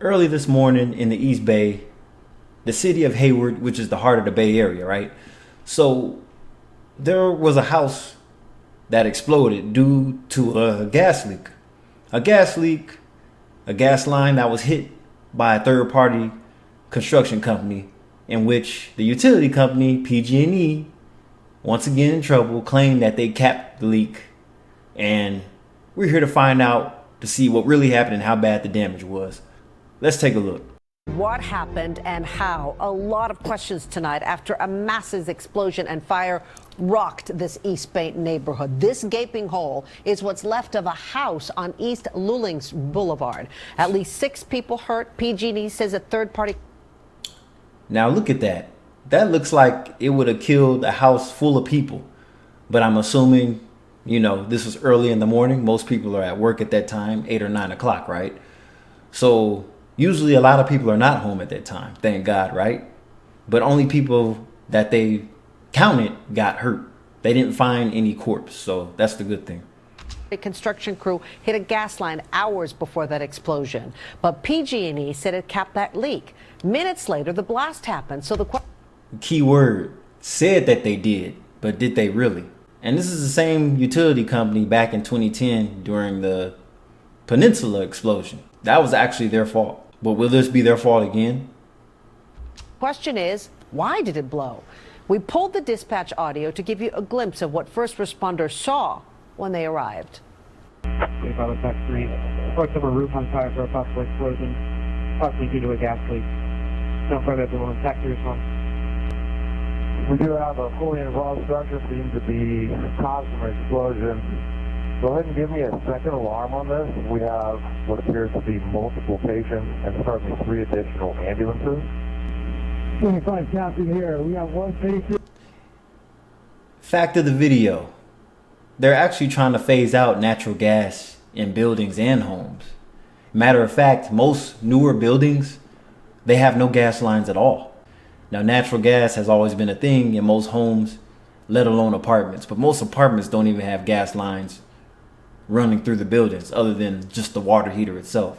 Early this morning in the East Bay, the city of Hayward, which is the heart of the Bay Area, right? So there was a house that exploded due to a gas leak. A gas leak, a gas line that was hit by a third party construction company, in which the utility company, PG&E, once again in trouble, claimed that they capped the leak. And we're here to find out, to see what really happened and how bad the damage was. Let's take a look. What happened and how? A lot of questions tonight after a massive explosion and fire rocked this East Bay neighborhood. This gaping hole is what's left of a house on East Lulings Boulevard. At least 6 people hurt. PG&E says a third party. Now look at that. That looks like it would have killed a house full of people. But I'm assuming, this was early in the morning. Most people are at work at that time, 8 or 9 o'clock, right? So usually a lot of people are not home at that time, thank God, right? But only people that they counted got hurt. They didn't find any corpse, so that's the good thing. A construction crew hit a gas line hours before that explosion, but PG&E said it capped that leak. Minutes later, the blast happened. So the key word, said that they did, but did they really? And this is the same utility company back in 2010 during the Peninsula explosion. That was actually their fault. But will this be their fault again? Question is, why did it blow? We pulled the dispatch audio to give you a glimpse of what first responders saw when they arrived. About attack 3. Reports of a roof on fire for a possible explosion, possibly due to a gas leak. No further than one attack 3 response. We do have a fully involved structure, seems to be caused from an explosion. Go ahead and give me a second alarm on this. We have what appears to be multiple patients and certainly 3 additional ambulances. 25 copy here. We have 1 patient. Fact of the video. They're actually trying to phase out natural gas in buildings and homes. Matter of fact, most newer buildings, they have no gas lines at all. Now, natural gas has always been a thing in most homes, let alone apartments. But most apartments don't even have gas lines running through the buildings other than just the water heater itself.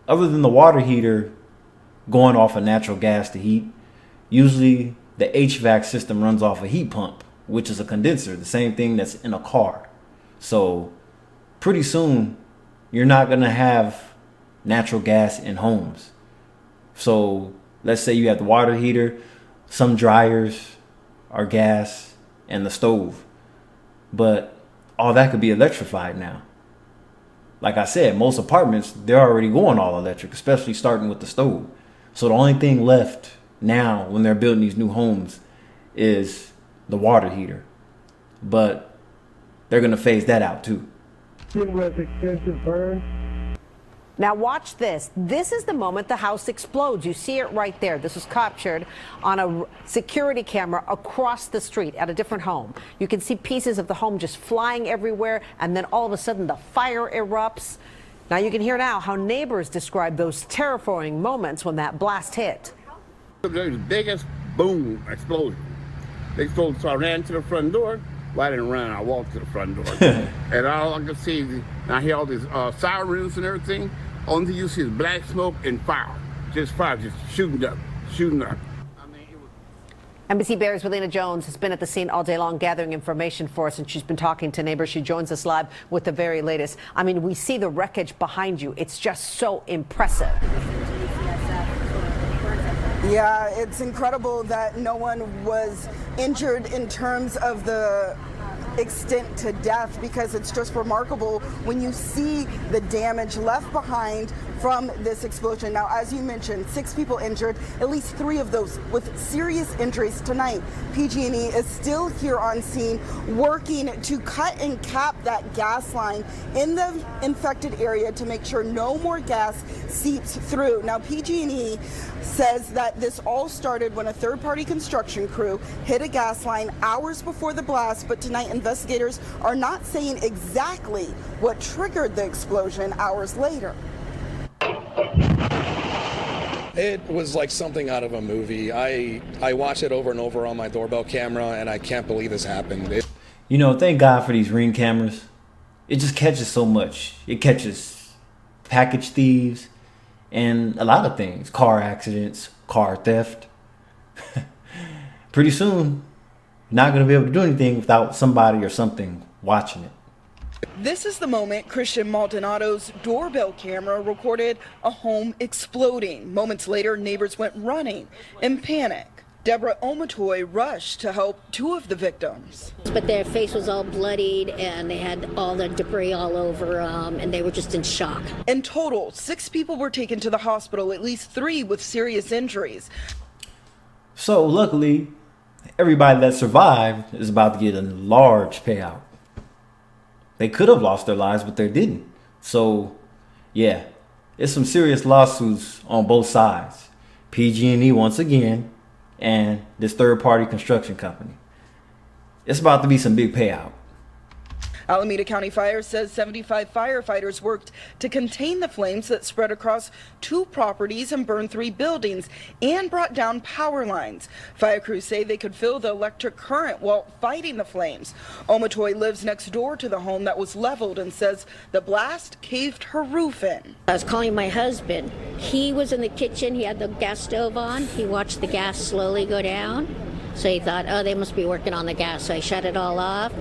Other than the water heater going off of natural gas to heat, usually the HVAC system runs off a heat pump, which is a condenser, the same thing that's in a car. So pretty soon you're not going to have natural gas in homes. So let's say you have the water heater, some dryers are gas, and the stove. But all that could be electrified now. Like I said, most apartments, they're already going all electric, especially starting with the stove. So the only thing left now when they're building these new homes is the water heater. But they're going to phase that out too. With extensive burn. Now watch this. This is the moment the house explodes. You see it right there. This was captured on a security camera across the street at a different home. You can see pieces of the home just flying everywhere, and then all of a sudden the fire erupts. Now you can hear now how neighbors describe those terrifying moments when that blast hit. It was the biggest boom explosion. The explosion, so I ran to the front door. Well, I didn't run, I walked to the front door. And all I could see, I hear all these sirens and everything. Only thing you see is black smoke and fire. Just fire, just shooting up. NBC Bears Velena Jones has been at the scene all day long gathering information for us, and she's been talking to neighbors. She joins us live with the very latest. I mean, we see the wreckage behind you. It's just so impressive. Yeah, it's incredible that no one was injured in terms of the extent to death, because it's just remarkable when you see the damage left behind from this explosion. Now, as you mentioned, 6 people injured, at least 3 of those with serious injuries tonight. PG&E is still here on scene working to cut and cap that gas line in the infected area to make sure no more gas seeps through. Now, PG&E says that this all started when a third-party construction crew hit a gas line hours before the blast, but tonight investigators are not saying exactly what triggered the explosion hours later. It was like something out of a movie. I watch it over and over on my doorbell camera, and I can't believe this happened. Thank God for these Ring cameras. It just catches so much. It catches package thieves and a lot of things, car accidents, car theft. Pretty soon, you're not going to be able to do anything without somebody or something watching it. This is the moment Christian Maldonado's doorbell camera recorded a home exploding. Moments later, neighbors went running in panic. Deborah Omatoy rushed to help two of the victims. But their face was all bloodied and they had all the debris all over them and they were just in shock. In total, 6 people were taken to the hospital, at least 3 with serious injuries. So luckily, everybody that survived is about to get a large payout. They could have lost their lives, but they didn't. So yeah, it's some serious lawsuits on both sides. PG&E once again, and this third-party construction company. It's about to be some big payout. Alameda County Fire says 75 firefighters worked to contain the flames that spread across 2 properties and burned 3 buildings and brought down power lines. Fire crews say they could feel the electric current while fighting the flames. Omatoy lives next door to the home that was leveled and says the blast caved her roof in. I was calling my husband. He was in the kitchen. He had the gas stove on. He watched the gas slowly go down. So he thought, oh, they must be working on the gas. So I shut it all off.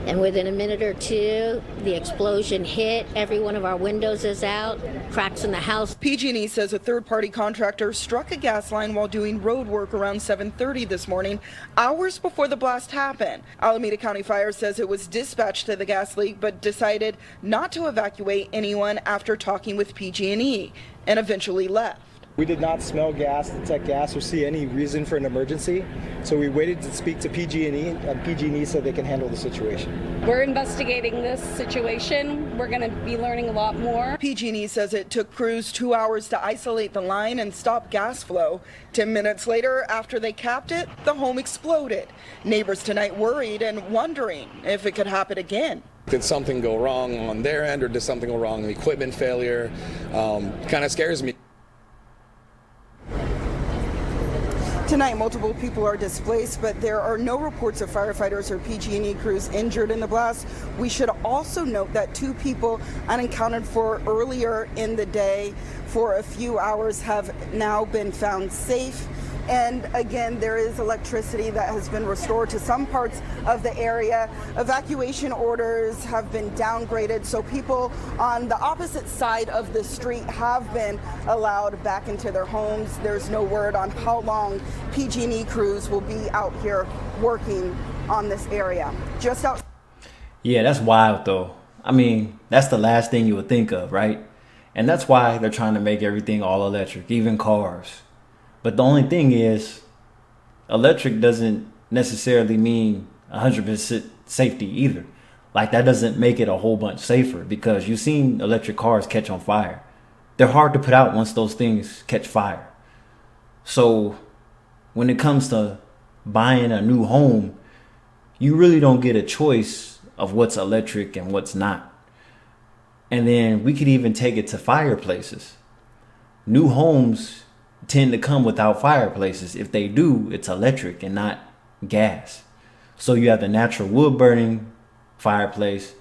And within a minute or two, the explosion hit. Every one of our windows is out, cracks in the house. PG&E says a third-party contractor struck a gas line while doing road work around 7:30 this morning, hours before the blast happened. Alameda County Fire says it was dispatched to the gas leak, but decided not to evacuate anyone after talking with PG&E, and eventually left. We did not smell gas, detect gas, or see any reason for an emergency. So we waited to speak to PG&E, and PG&E said they can handle the situation. We're investigating this situation. We're going to be learning a lot more. PG&E says it took crews 2 hours to isolate the line and stop gas flow. 10 minutes later, after they capped it, the home exploded. Neighbors tonight worried and wondering if it could happen again. Did something go wrong on their end, or did something go wrong in equipment failure? Kind of scares me. Tonight, multiple people are displaced, but there are no reports of firefighters or PG&E crews injured in the blast. We should also note that 2 people unaccounted for earlier in the day for a few hours have now been found safe. And again, there is electricity that has been restored to some parts of the area. Evacuation orders have been downgraded, so people on the opposite side of the street have been allowed back into their homes. There's no word on how long PG&E crews will be out here working on this area. Just out. Yeah, that's wild though. I mean, that's the last thing you would think of, right? And that's why they're trying to make everything all electric, even cars. But the only thing is, electric doesn't necessarily mean 100% safety either. Like, that doesn't make it a whole bunch safer, because you've seen electric cars catch on fire. They're hard to put out once those things catch fire. So when it comes to buying a new home, you really don't get a choice of what's electric and what's not. And then we could even take it to fireplaces. New homes tend to come without fireplaces. If they do, it's electric and not gas. So you have the natural wood burning fireplace,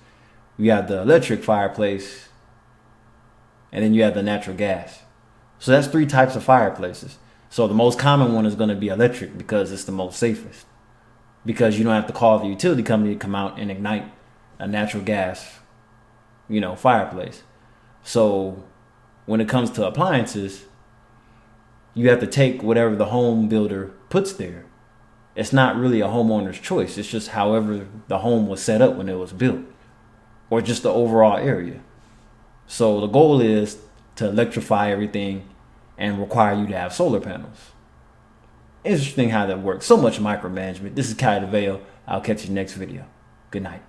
you have the electric fireplace, and then you have the natural gas. So that's 3 types of fireplaces. So the most common one is going to be electric because it's the most safest, because you don't have to call the utility company to come out and ignite a natural gas, fireplace. So when it comes to appliances, you have to take whatever the home builder puts there. It's not really a homeowner's choice. It's just however the home was set up when it was built, or just the overall area. So the goal is to electrify everything and require you to have solar panels. Interesting how that works. So much micromanagement. This is Kai DeVeo. I'll catch you next video. Good night.